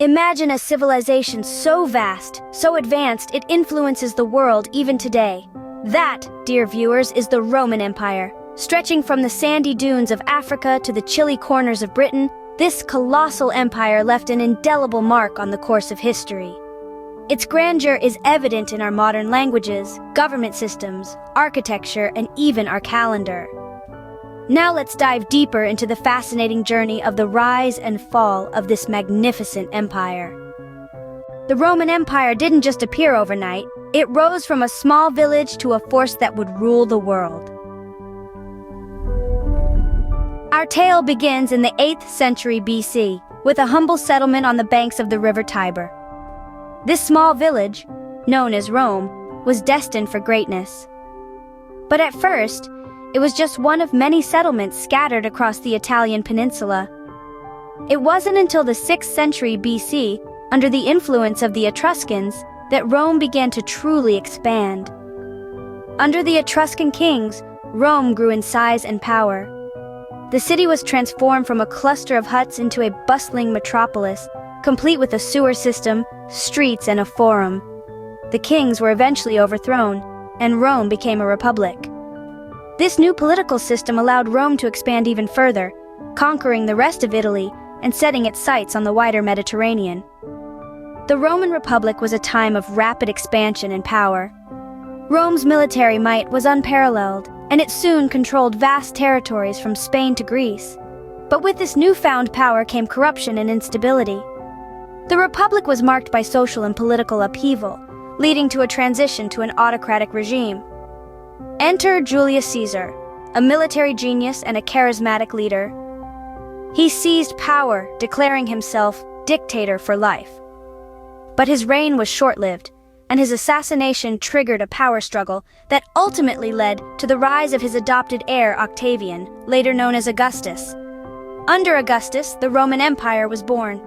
Imagine a civilization so vast, so advanced, it influences the world even today. That, dear viewers, is the Roman Empire. Stretching from the sandy dunes of Africa to the chilly corners of Britain, this colossal empire left an indelible mark on the course of history. Its grandeur is evident in our modern languages, government systems, architecture, and even our calendar. Now let's dive deeper into the fascinating journey of the rise and fall of this magnificent empire. The Roman Empire didn't just appear overnight, it rose from a small village to a force that would rule the world. Our tale begins in the 8th century BC, with a humble settlement on the banks of the river Tiber. This small village, known as Rome, was destined for greatness. But at first, it was just one of many settlements scattered across the Italian peninsula. It wasn't until the 6th century BC, under the influence of the Etruscans, that Rome began to truly expand. Under the Etruscan kings, Rome grew in size and power. The city was transformed from a cluster of huts into a bustling metropolis, complete with a sewer system, streets, and a forum. The kings were eventually overthrown, and Rome became a republic. This new political system allowed Rome to expand even further, conquering the rest of Italy and setting its sights on the wider Mediterranean. The Roman Republic was a time of rapid expansion and power. Rome's military might was unparalleled, and it soon controlled vast territories from Spain to Greece. But with this newfound power came corruption and instability. The Republic was marked by social and political upheaval, leading to a transition to an autocratic regime. Enter Julius Caesar, a military genius and a charismatic leader. He seized power, declaring himself dictator for life. But his reign was short-lived, and his assassination triggered a power struggle that ultimately led to the rise of his adopted heir Octavian, later known as Augustus. Under Augustus, the Roman Empire was born.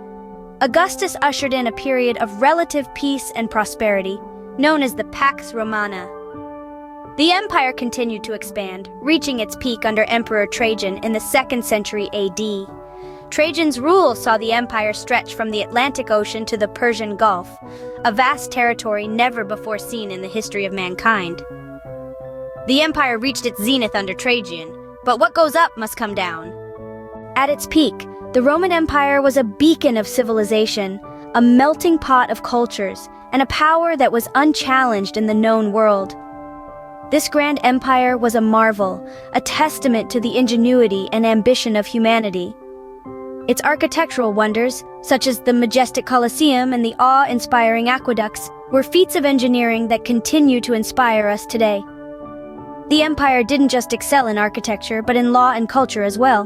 Augustus ushered in a period of relative peace and prosperity, known as the Pax Romana. The empire continued to expand, reaching its peak under Emperor Trajan in the 2nd century AD. Trajan's rule saw the empire stretch from the Atlantic Ocean to the Persian Gulf, a vast territory never before seen in the history of mankind. The empire reached its zenith under Trajan, but what goes up must come down. At its peak, the Roman Empire was a beacon of civilization, a melting pot of cultures, and a power that was unchallenged in the known world. This grand empire was a marvel, a testament to the ingenuity and ambition of humanity. Its architectural wonders, such as the majestic Colosseum and the awe-inspiring aqueducts, were feats of engineering that continue to inspire us today. The empire didn't just excel in architecture, but in law and culture as well.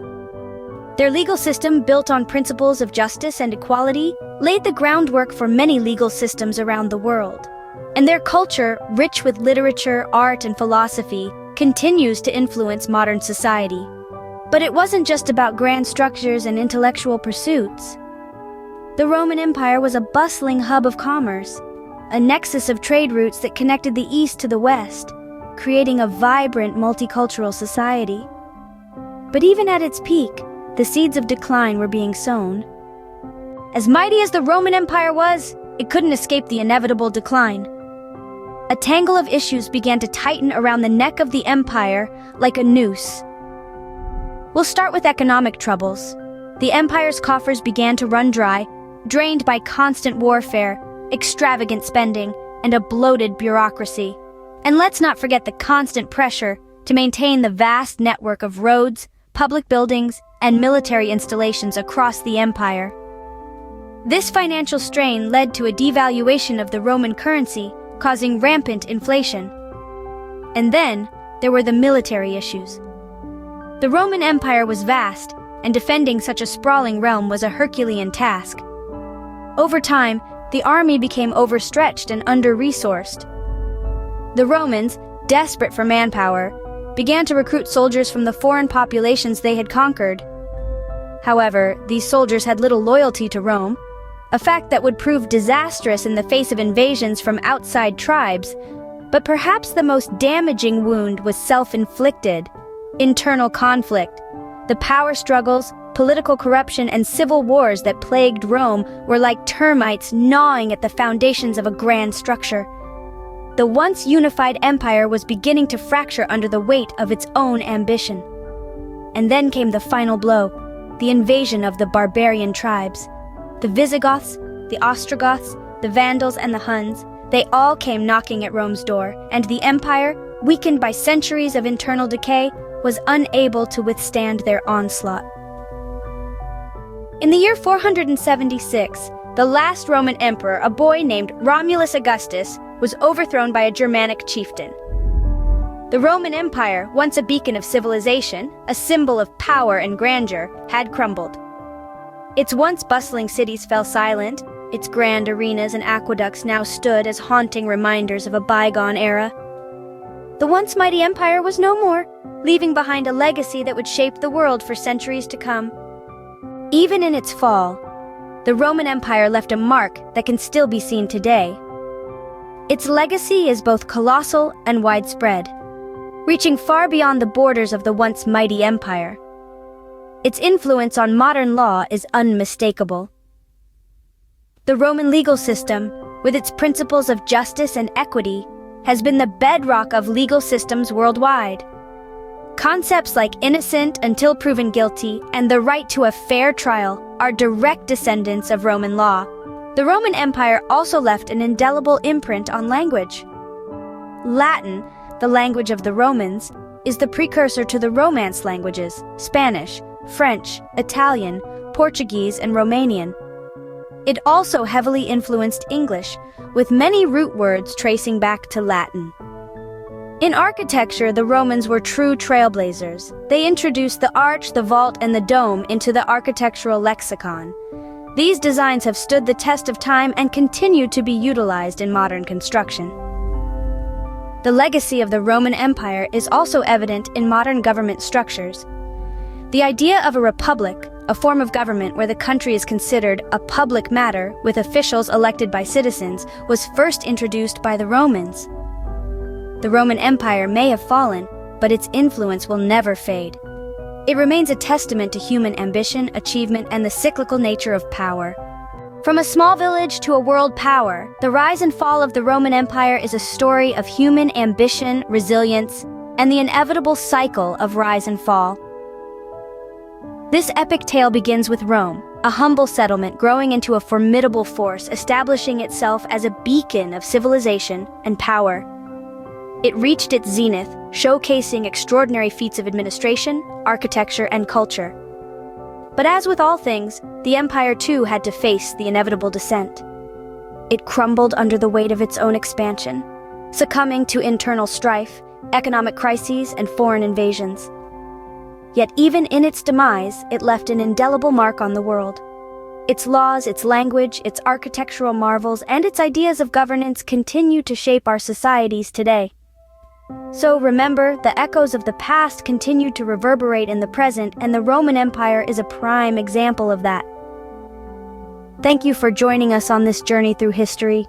Their legal system, built on principles of justice and equality, laid the groundwork for many legal systems around the world. And their culture, rich with literature, art, and philosophy, continues to influence modern society. But it wasn't just about grand structures and intellectual pursuits. The Roman Empire was a bustling hub of commerce, a nexus of trade routes that connected the East to the West, creating a vibrant multicultural society. But even at its peak, the seeds of decline were being sown. As mighty as the Roman Empire was, it couldn't escape the inevitable decline. A tangle of issues began to tighten around the neck of the empire like a noose. We'll start with economic troubles. The empire's coffers began to run dry, drained by constant warfare, extravagant spending, and a bloated bureaucracy. And let's not forget the constant pressure to maintain the vast network of roads, public buildings, and military installations across the empire. This financial strain led to a devaluation of the Roman currency, causing rampant inflation. And then, there were the military issues. The Roman Empire was vast, and defending such a sprawling realm was a Herculean task. Over time, the army became overstretched and under-resourced. The Romans, desperate for manpower, began to recruit soldiers from the foreign populations they had conquered. However, these soldiers had little loyalty to Rome, a fact that would prove disastrous in the face of invasions from outside tribes. But perhaps the most damaging wound was self-inflicted: internal conflict. The power struggles, political corruption, and civil wars that plagued Rome were like termites gnawing at the foundations of a grand structure. The once unified empire was beginning to fracture under the weight of its own ambition. And then came the final blow, the invasion of the barbarian tribes. The Visigoths, the Ostrogoths, the Vandals, and the Huns, they all came knocking at Rome's door, and the empire, weakened by centuries of internal decay, was unable to withstand their onslaught. In the year 476, the last Roman emperor, a boy named Romulus Augustus, was overthrown by a Germanic chieftain. The Roman Empire, once a beacon of civilization, a symbol of power and grandeur, had crumbled. Its once bustling cities fell silent, its grand arenas and aqueducts now stood as haunting reminders of a bygone era. The once mighty empire was no more, leaving behind a legacy that would shape the world for centuries to come. Even in its fall, the Roman Empire left a mark that can still be seen today. Its legacy is both colossal and widespread, reaching far beyond the borders of the once mighty empire. Its influence on modern law is unmistakable. The Roman legal system, with its principles of justice and equity, has been the bedrock of legal systems worldwide. Concepts like innocent until proven guilty and the right to a fair trial are direct descendants of Roman law. The Roman Empire also left an indelible imprint on language. Latin, the language of the Romans, is the precursor to the Romance languages, Spanish, French, Italian, Portuguese, and Romanian. It also heavily influenced English, with many root words tracing back to Latin. In architecture, the Romans were true trailblazers. They introduced the arch, the vault, and the dome into the architectural lexicon. These designs have stood the test of time and continue to be utilized in modern construction. The legacy of the Roman Empire is also evident in modern government structures. The idea of a republic, a form of government where the country is considered a public matter with officials elected by citizens, was first introduced by the Romans. The Roman Empire may have fallen, but its influence will never fade. It remains a testament to human ambition, achievement, and the cyclical nature of power. From a small village to a world power, the rise and fall of the Roman Empire is a story of human ambition, resilience, and the inevitable cycle of rise and fall. This epic tale begins with Rome, a humble settlement growing into a formidable force, establishing itself as a beacon of civilization and power. It reached its zenith, showcasing extraordinary feats of administration, architecture, and culture. But as with all things, the empire too had to face the inevitable descent. It crumbled under the weight of its own expansion, succumbing to internal strife, economic crises, and foreign invasions. Yet even in its demise, it left an indelible mark on the world. Its laws, its language, its architectural marvels, and its ideas of governance continue to shape our societies today. So remember, the echoes of the past continue to reverberate in the present, and the Roman Empire is a prime example of that. Thank you for joining us on this journey through history.